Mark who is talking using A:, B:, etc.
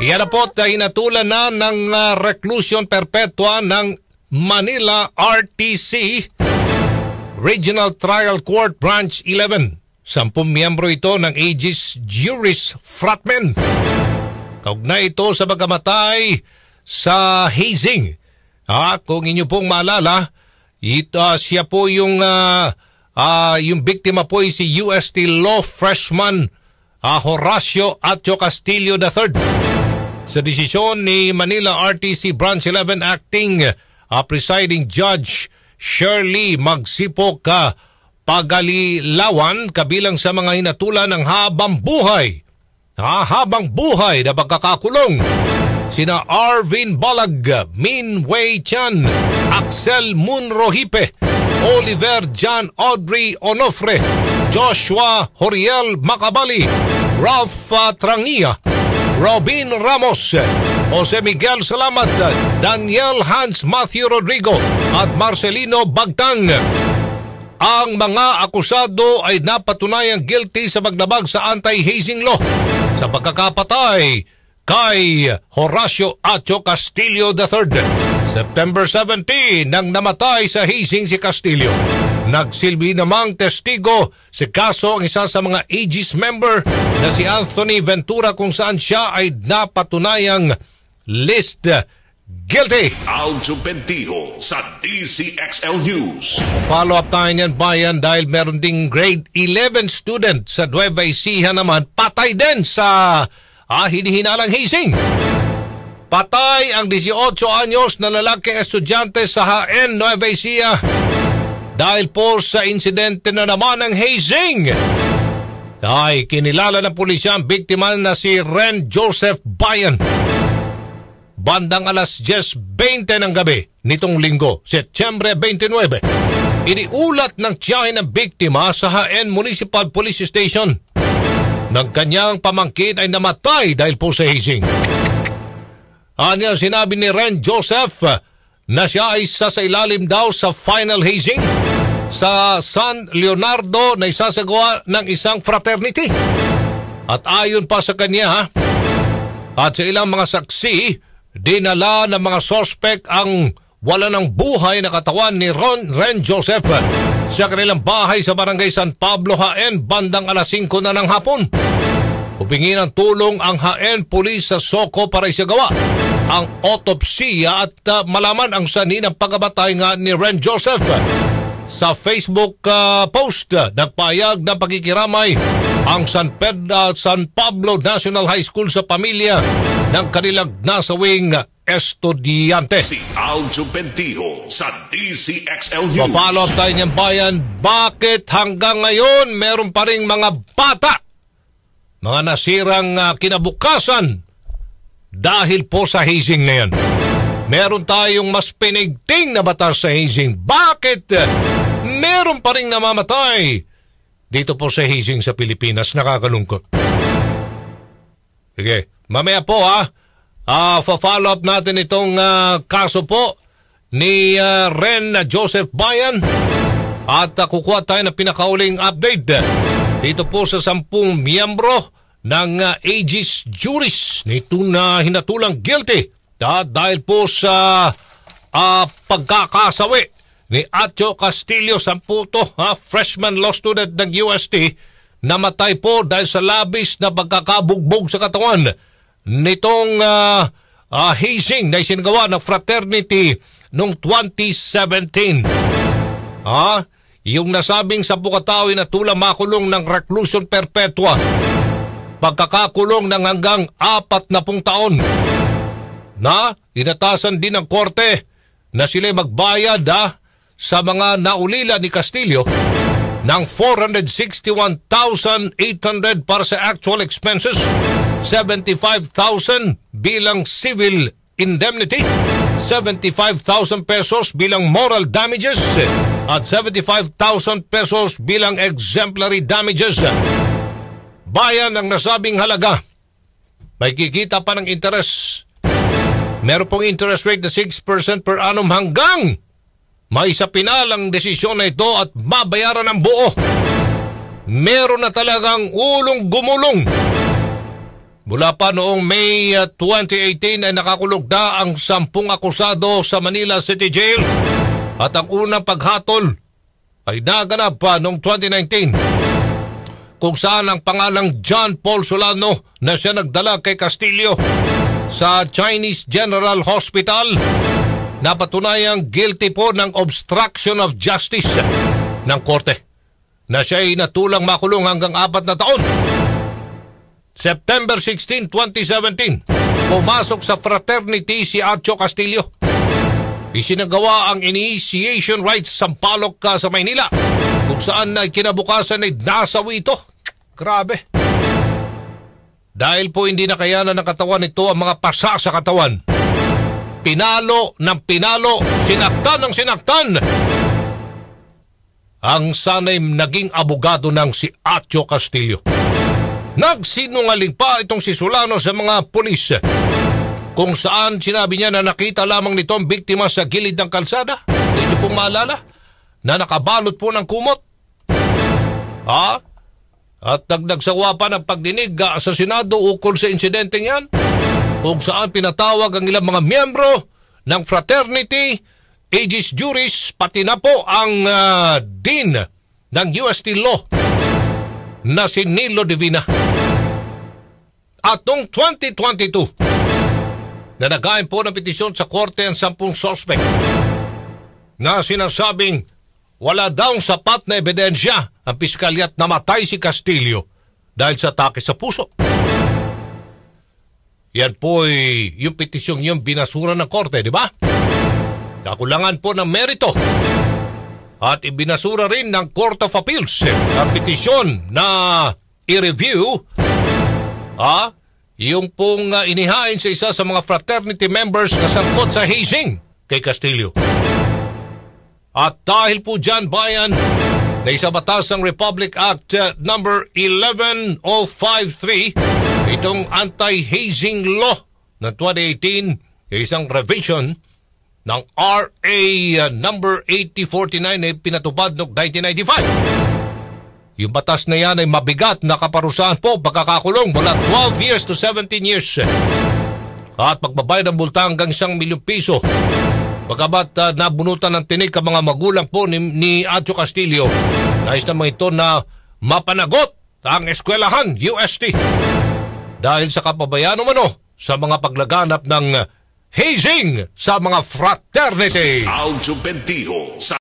A: Yan na po, hinatulan na ng reclusion perpetua ng Manila RTC Regional Trial Court Branch 11. 10 miyembro ito ng Aegis Juris Fratmen. Kaugnay ito sa pagkamatay sa hazing. Kung inyo pong maalala, siya po yung biktima po ay si UST Law Freshman Horacio Atio Castillo III. Sa desisyon ni Manila RTC Branch 11 Acting Presiding Judge Shirley Magsipok Pagalilawan, kabilang sa mga hinatulan ng habang buhay na pagkakakulong sina Arvin Balag, Min Wei Chan, Axel Munrohipe, Oliver Jan Audrey Onofre, Joshua Horiel Macabali, Ralph Trangia, Robin Ramos, Jose Miguel Salamat, Daniel Hans Matthew Rodrigo at Marcelino Bagtang. Ang mga akusado ay napatunayang guilty sa paglabag sa anti-hazing law sa pagkakapatay kay Horacio Atio Castillo III. September 17 nang namatay sa hazing si Castillo. Nagsilbi namang testigo si kaso ang isa sa mga Aegis member na si Anthony Ventura, kung saan siya ay napatunayang list guilty.
B: Aljo Bentijo sa DCXL News.
A: Follow up tayo niyan, bayan, dahil meron ding grade 11 student sa Nueva Ecija naman patay din sa hinihinalang hazing. Patay ang 18 anyos na lalaking estudyante sa HN Nueva Ecija dahil po sa insidente na naman ng hazing. Ay kinilala ng pulisya ang biktima na si Ren Joseph Bayan. Bandang alas 10:20 ng gabi nitong linggo, Setyembre 29, iniulat ng tiyahin ng biktima sa HN Municipal Police Station. Ng kanyang pamangkin ay namatay dahil po sa hazing. Anya sinabi ni Ren Joseph na siya ay sasailalim daw sa final hazing sa San Leonardo na isasagawa ng isang fraternity. At ayon pa sa kanya at sa ilang mga saksi, dinala ng mga sospek ang wala ng buhay na katawan ni Ren Joseph sa kanilang bahay sa Barangay San Pablo, HN, bandang alas 5 na ng hapon. Humingi ng tulong ang HN Police sa SOCO para isagawa ang autopsiya at malaman ang sanhi ng pagkamatay nga ni Ren Joseph. Sa Facebook post, nagpahayag ng pagkikiramay ang San Pablo National High School sa pamilya ng kanilang nasawing estudyante.
B: Si Aljo Bentijo sa DCXL News.
A: Pa-follow up tayo niyang bayan, bakit hanggang ngayon meron pa ring mga bata, mga nasirang kinabukasan dahil po sa hazing na yan? Meron tayong mas pinigting na batas sa hazing. Bakit meron pa ring namamatay dito po sa hazing sa Pilipinas? Nakakalungkot. Sige, mamaya po follow up natin itong kaso po ni Ren Joseph Bayan at kukuha tayo ng pinakauling update dito po sa 10 miyembro ng Aegis Juris nito na hinatulang guilty dahil po sa pagkakasawi ni Atio Castillo Samputo, freshman law student ng UST, namatay po dahil sa labis na pagkakabugbog sa katawan nitong hazing na isinagawa ng fraternity noong 2017. Yung nasabing 10 katao na tulang makulong ng reclusion perpetua, pagkakakulong ng hanggang 40 taon. Na inatasan din ng korte na sila magbayad sa mga naulila ni Castillo ng 461,800 para sa actual expenses, 75,000 bilang civil indemnity, 75,000 pesos bilang moral damages at 75,000 pesos bilang exemplary damages. Bayan ang nasabing halaga. May kikita pa ng interest. Meron pong interest rate na 6% per annum hanggang may sa pinalang desisyon na ito at mabayaran ng buo. Meron na talagang ulong gumulong Mula pa noong May 2018 ay nakakulong na ang 10 akusado sa Manila City Jail at ang unang paghatol ay naganap pa noong 2019 kung saan ang pangalang John Paul Solano na siya nagdala kay Castillo sa Chinese General Hospital napatunayang guilty po ng obstruction of justice ng korte na siya ay natulang makulong hanggang 4 na taon. September 16, 2017, pumasok sa fraternity si Acho Castillo. Isinagawa ang initiation rites sa Sampaloc sa Maynila, kung saan ay kinabukasan ay nasawi ito. Grabe. Dahil po hindi nakayanan ng katawan nito ang mga pasa sa katawan. Pinalo ng pinalo, sinaktan ng sinaktan. Ang sanay naging abogado ng si Acho Castillo. Nagsinungaling pa itong si Solano sa mga pulis kung saan sinabi niya na nakita lamang nito ang biktima sa gilid ng kalsada. Hindi niyo pong maalala na nakabalot po ng kumot. At nagdagsawa pa ng pagdinig sa Senado ukol sa insidenteng yan, kung saan pinatawag ang ilang mga miyembro ng fraternity, aegis juris, pati na po ang dean ng UST Law na si Nilo Divina. At noong 2022, nanagayin po ng petisyon sa korte ang 10 suspect na sinasabing wala daw sapat na ebidensya ang piskalya at namatay si Castillo dahil sa atake sa puso. Yan po ay yung petisyong yung binasura ng korte, di ba? Kakulangan po ng merito. At ibinasura rin ng Court of Appeals ang petisyon na i-review yung pong inihain sa isa sa mga fraternity members na sangkot sa hazing kay Castillo. At dahil po dyan, bayan, na isa batas ang Republic Act number 11053, itong anti-hazing law ng 2018, isang revision ng RA number 8049 na pinatupad noong 1995. Yung batas na yan ay mabigat na kaparusahan po, pagkakakulong mula 12 years to 17 years. At magbabayad ng multa hanggang 1 milyong piso. Pagkabat nabunutan ng tinig ang mga magulang po ni Acho Castillo, nais naman ito na mapanagot ang eskwelahan UST dahil sa kapabayaan umano sa mga paglaganap ng hazing sa mga fraternity.
B: Aljo Bendijo sa